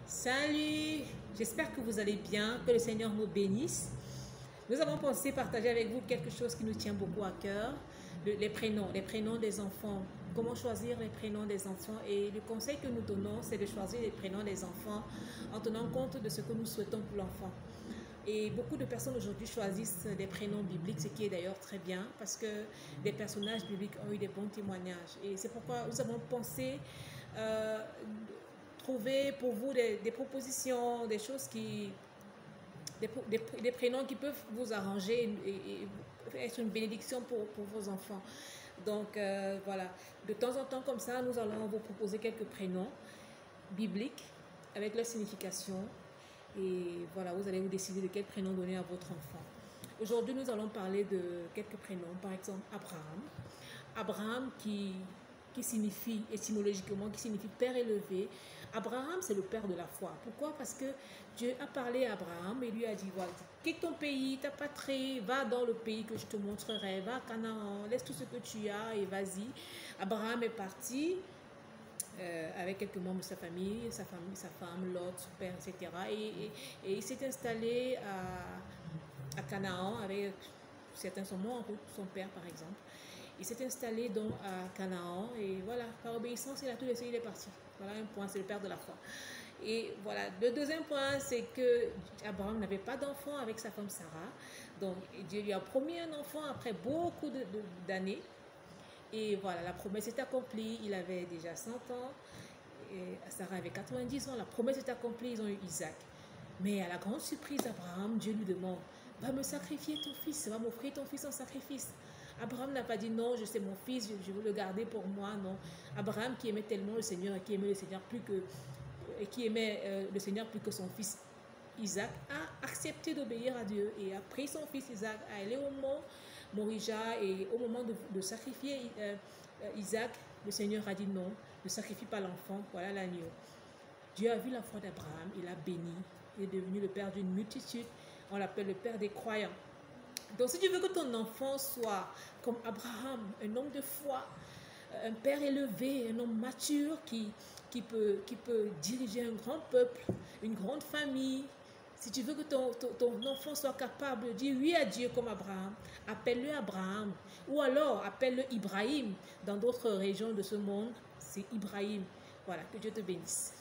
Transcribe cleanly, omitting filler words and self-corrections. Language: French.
Salut, j'espère que vous allez bien, que le Seigneur nous bénisse. Nous avons pensé partager avec vous quelque chose qui nous tient beaucoup à cœur, les prénoms des enfants. Comment choisir les prénoms des enfants? Et le conseil que nous donnons, c'est de choisir les prénoms des enfants en tenant compte de ce que nous souhaitons pour l'enfant. Et beaucoup de personnes aujourd'hui choisissent des prénoms bibliques, ce qui est d'ailleurs très bien parce que des personnages bibliques ont eu des bons témoignages. Et c'est pourquoi nous avons pensé euh, trouver pour vous des propositions, des choses des prénoms qui peuvent vous arranger et être une bénédiction pour vos enfants. Donc voilà, de temps en temps comme ça, nous allons vous proposer quelques prénoms bibliques avec leur signification. Et voilà, vous allez vous décider de quel prénom donner à votre enfant. Aujourd'hui, nous allons parler de quelques prénoms. Par exemple, Abraham. Abraham qui signifie, étymologiquement, qui signifie père élevé. Abraham, c'est le père de la foi. Pourquoi? Parce que Dieu a parlé à Abraham et lui a dit, voilà, quitte ton pays, ta patrie, va dans le pays que je te montrerai, va à Canaan, laisse tout ce que tu as et vas-y. Abraham est parti avec quelques membres de sa famille, sa femme, Lot, son père, etc. Et il s'est installé à Canaan avec, certains sont morts en route, son père par exemple. Il s'est installé donc à Canaan et voilà, par obéissance, il a tout laissé, il est parti. Voilà un point, c'est le père de la foi. Et voilà, le deuxième point, c'est que Abraham n'avait pas d'enfant avec sa femme Sarah. Donc Dieu lui a promis un enfant après beaucoup d'années. Et voilà, la promesse est accomplie. Il avait déjà 100 ans. Et Sarah avait 90 ans. La promesse est accomplie. Ils ont eu Isaac. Mais à la grande surprise d'Abraham, Dieu lui demande, va me sacrifier ton fils, va m'offrir ton fils en sacrifice. Abraham n'a pas dit non, je sais mon fils, je veux le garder pour moi, non. Abraham qui aimait tellement le Seigneur et qui aimait le Seigneur le Seigneur plus que son fils Isaac, a accepté d'obéir à Dieu et a pris son fils Isaac à aller au mont Morija, et au moment de sacrifier Isaac, le Seigneur a dit non, ne sacrifie pas l'enfant, voilà l'agneau. Dieu a vu la foi d'Abraham, il l'a béni, il est devenu le père d'une multitude, on l'appelle le père des croyants. Donc si tu veux que ton enfant soit comme Abraham, un homme de foi, un père élevé, un homme mature qui peut diriger un grand peuple, une grande famille, si tu veux que ton enfant soit capable de dire oui à Dieu comme Abraham, appelle-le Abraham. Ou alors appelle-le Ibrahim. Dans d'autres régions de ce monde, c'est Ibrahim. Voilà, que Dieu te bénisse.